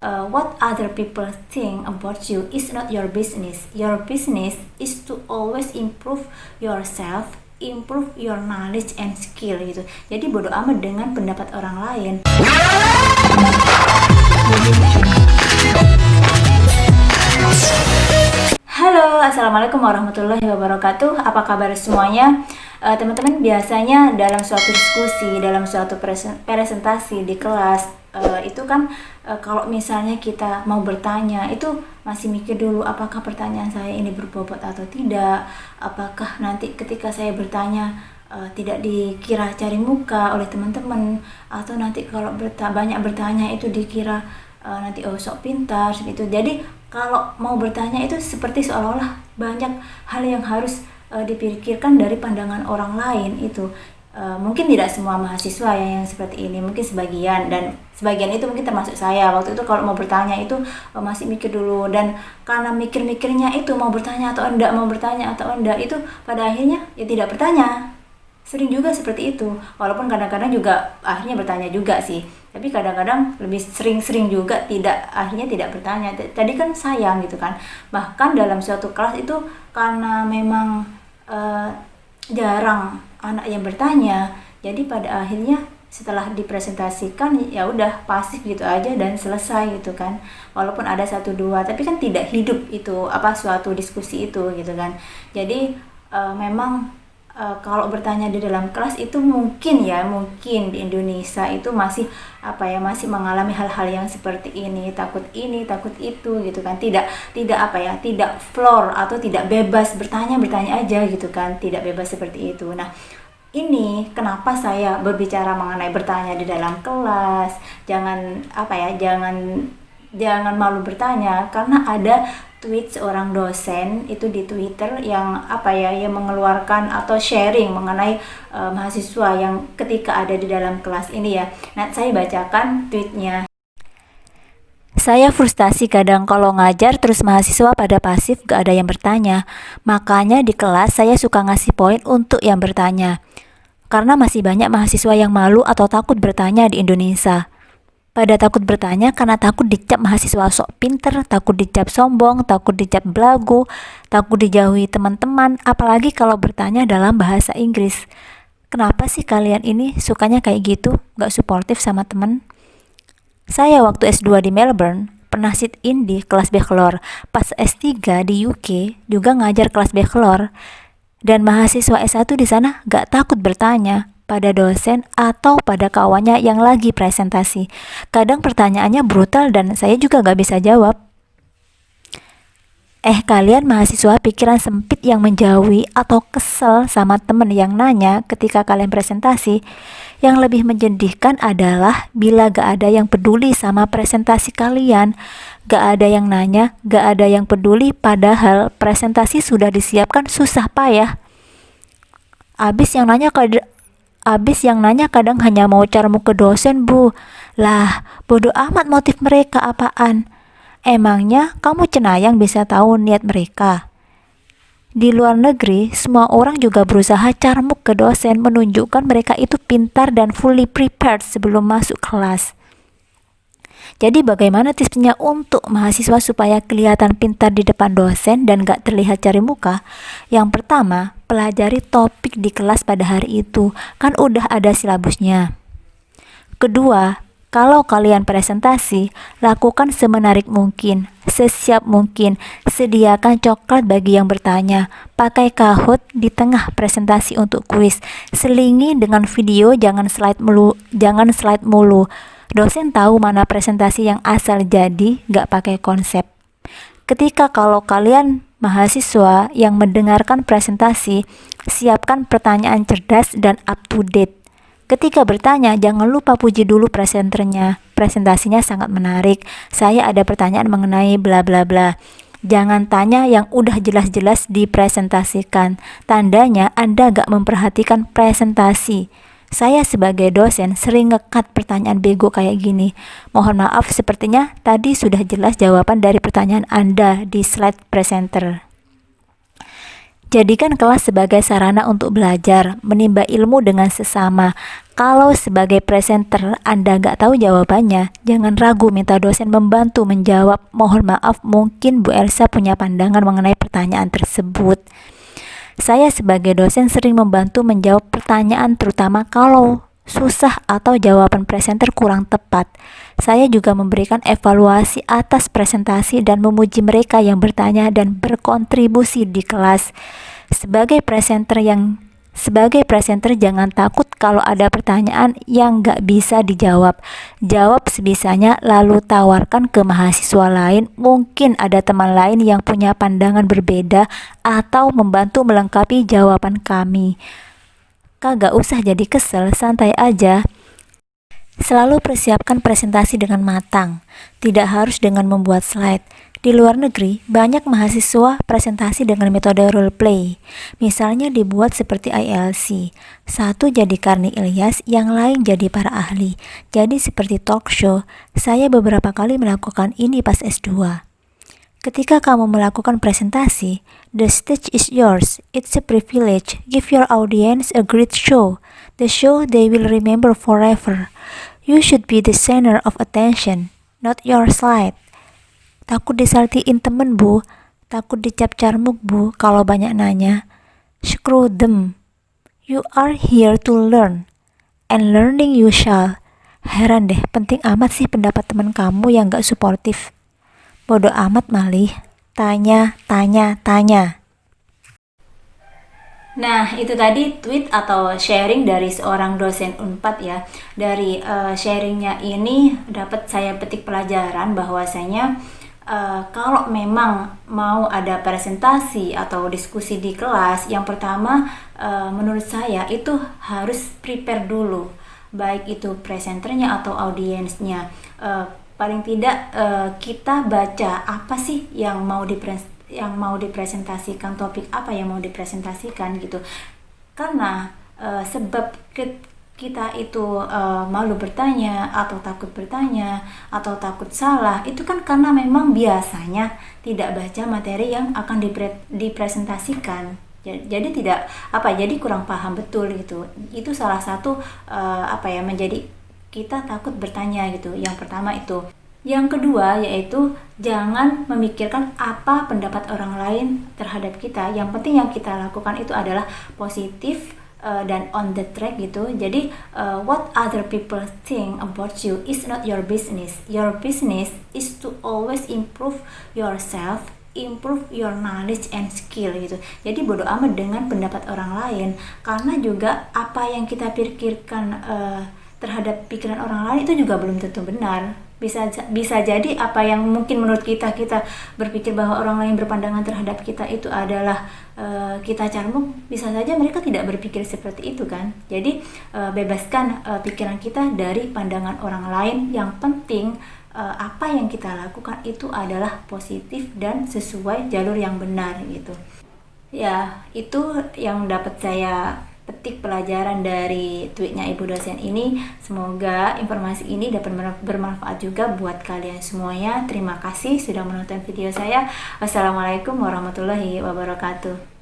what other people think about you is not your business. Your business is to always improve yourself, improve your knowledge and skill gitu. Jadi bodo amat dengan pendapat orang lain. Halo, assalamualaikum warahmatullahi wabarakatuh. Apa kabar semuanya? Teman-teman, biasanya dalam suatu diskusi, dalam suatu presentasi di kelas, itu kan kalau misalnya kita mau bertanya, itu masih mikir dulu apakah pertanyaan saya ini berbobot atau tidak. Apakah nanti ketika saya bertanya tidak dikira cari muka oleh teman-teman, atau nanti kalau banyak bertanya itu dikira nanti sok pintar gitu. Jadi kalau mau bertanya itu seperti seolah-olah banyak hal yang harus dipikirkan dari pandangan orang lain itu. Mungkin tidak semua mahasiswa yang seperti ini, mungkin sebagian, dan sebagian itu mungkin termasuk saya. Waktu itu kalau mau bertanya itu masih mikir dulu, dan karena mikir-mikirnya itu mau bertanya atau enggak, mau bertanya atau enggak, itu pada akhirnya ya tidak bertanya. Sering juga seperti itu, walaupun kadang-kadang juga akhirnya bertanya juga sih, tapi kadang-kadang lebih sering-sering juga akhirnya tidak bertanya. Tadi kan sayang gitu kan. Bahkan dalam suatu kelas itu karena memang jarang anak yang bertanya, jadi pada akhirnya setelah dipresentasikan ya udah pasif gitu aja dan selesai gitu kan. Walaupun ada 1-2, tapi kan tidak hidup itu suatu diskusi itu gitu kan. Jadi memang kalau bertanya di dalam kelas itu mungkin di Indonesia itu masih masih mengalami hal-hal yang seperti ini, takut itu gitu kan, tidak floor atau tidak bebas bertanya aja gitu kan, tidak bebas seperti itu. Nah, ini kenapa saya berbicara mengenai bertanya di dalam kelas, jangan malu bertanya, karena ada tweet seorang dosen itu di Twitter yang yang mengeluarkan atau sharing mengenai mahasiswa yang ketika ada di dalam kelas ini ya. Nah, saya bacakan tweetnya. Saya frustasi kadang kalau ngajar terus mahasiswa pada pasif, gak ada yang bertanya. Makanya di kelas saya suka ngasih poin untuk yang bertanya. Karena masih banyak mahasiswa yang malu atau takut bertanya di Indonesia. Pada takut bertanya karena takut dicap mahasiswa sok pinter, takut dicap sombong, takut dicap belagu, takut dijauhi teman-teman, apalagi kalau bertanya dalam bahasa Inggris. Kenapa sih kalian ini sukanya kayak gitu, gak suportif sama temen? Saya waktu S2 di Melbourne, pernah sit-in di kelas bachelor. Pas S3 di UK, juga ngajar kelas bachelor. Dan mahasiswa S1 di sana gak takut bertanya pada dosen atau pada kawannya yang lagi presentasi. Kadang pertanyaannya brutal dan saya juga gak bisa jawab. Kalian mahasiswa pikiran sempit yang menjauhi atau kesel sama temen yang nanya ketika kalian presentasi. Yang lebih menyedihkan adalah bila gak ada yang peduli sama presentasi kalian. Gak ada yang nanya, gak ada yang peduli, padahal presentasi sudah disiapkan susah payah. Abis yang nanya kadang hanya mau caramu ke dosen, Bu. Lah, bodo amat motif mereka apaan. Emangnya kamu cenayang bisa tahu niat mereka? Di luar negeri, semua orang juga berusaha carmuk ke dosen menunjukkan mereka itu pintar dan fully prepared sebelum masuk kelas. Jadi bagaimana tipsnya untuk mahasiswa supaya kelihatan pintar di depan dosen dan gak terlihat cari muka? Yang pertama, pelajari topik di kelas pada hari itu, kan udah ada silabusnya. Kedua, kalau kalian presentasi, lakukan semenarik mungkin, sesiap mungkin, sediakan coklat bagi yang bertanya, pakai Kahoot di tengah presentasi untuk kuis, selingi dengan video, jangan slide mulu. Dosen tahu mana presentasi yang asal jadi, gak pakai konsep. Ketika kalau kalian mahasiswa yang mendengarkan presentasi, siapkan pertanyaan cerdas dan up to date. Ketika bertanya, jangan lupa puji dulu presenternya. Presentasinya sangat menarik. Saya ada pertanyaan mengenai bla bla bla. Jangan tanya yang udah jelas-jelas dipresentasikan. Tandanya Anda gak memperhatikan presentasi. Saya sebagai dosen sering ngekat pertanyaan bego kayak gini. Mohon maaf, sepertinya tadi sudah jelas jawaban dari pertanyaan Anda di slide presenter. Jadikan kelas sebagai sarana untuk belajar, menimba ilmu dengan sesama. Kalau sebagai presenter Anda nggak tahu jawabannya, jangan ragu minta dosen membantu menjawab. Mohon maaf, mungkin Bu Elsa punya pandangan mengenai pertanyaan tersebut. Saya sebagai dosen sering membantu menjawab pertanyaan terutama kalau susah atau jawaban presenter kurang tepat. Saya juga memberikan evaluasi atas presentasi dan memuji mereka yang bertanya dan berkontribusi di kelas. Sebagai presenter jangan takut kalau ada pertanyaan yang nggak bisa dijawab. Jawab sebisanya lalu tawarkan ke mahasiswa lain. Mungkin ada teman lain yang punya pandangan berbeda atau membantu melengkapi jawaban kami. Kagak usah jadi kesel, santai aja. Selalu persiapkan presentasi dengan matang, tidak harus dengan membuat slide. Di luar negeri, banyak mahasiswa presentasi dengan metode role play. Misalnya dibuat seperti ILC. Satu jadi Karni Ilyas, yang lain jadi para ahli. Jadi seperti talk show. Saya beberapa kali melakukan ini pas S2. Ketika kamu melakukan presentasi, the stage is yours. It's a privilege. Give your audience a great show. The show they will remember forever. You should be the center of attention, not your slide. Takut disaltiin temen bu, takut dicap carmuk bu kalau banyak nanya. Screw them. You are here to learn, and learning you shall. Heran deh, penting amat sih pendapat teman kamu yang gak suportif. Bodoh amat malih, tanya. Nah, itu tadi tweet atau sharing dari seorang dosen Unpad ya. Dari sharingnya ini dapat saya petik pelajaran bahwasanya kalau memang mau ada presentasi atau diskusi di kelas, yang pertama menurut saya itu harus prepare dulu, baik itu presenternya atau audiensnya. Paling tidak kita baca apa sih yang mau dipresentasikan, topik apa yang mau dipresentasikan gitu. Karena sebab kita itu malu bertanya atau takut bertanya atau takut salah, itu kan karena memang biasanya tidak baca materi yang akan dipresentasikan. Jadi jadi kurang paham betul gitu. Itu salah satu menjadi kita takut bertanya gitu. Yang pertama itu. Yang kedua yaitu jangan memikirkan apa pendapat orang lain terhadap kita. Yang penting yang kita lakukan itu adalah positif dan on the track gitu. Jadi what other people think about you is not your business. Your business is to always improve yourself, improve your knowledge and skill gitu. Jadi bodo amat dengan pendapat orang lain, karena juga apa yang kita pikirkan terhadap pikiran orang lain itu juga belum tentu benar. Bisa jadi apa yang mungkin menurut kita berpikir bahwa orang lain berpandangan terhadap kita itu adalah kita carmuk, bisa saja mereka tidak berpikir seperti itu kan. Jadi bebaskan pikiran kita dari pandangan orang lain. Yang penting apa yang kita lakukan itu adalah positif dan sesuai jalur yang benar gitu. Ya, itu yang dapat saya petik pelajaran dari tweetnya ibu dosen ini. Semoga informasi ini dapat bermanfaat juga buat kalian semuanya. Terima kasih sudah menonton video saya. Wassalamualaikum warahmatullahi wabarakatuh.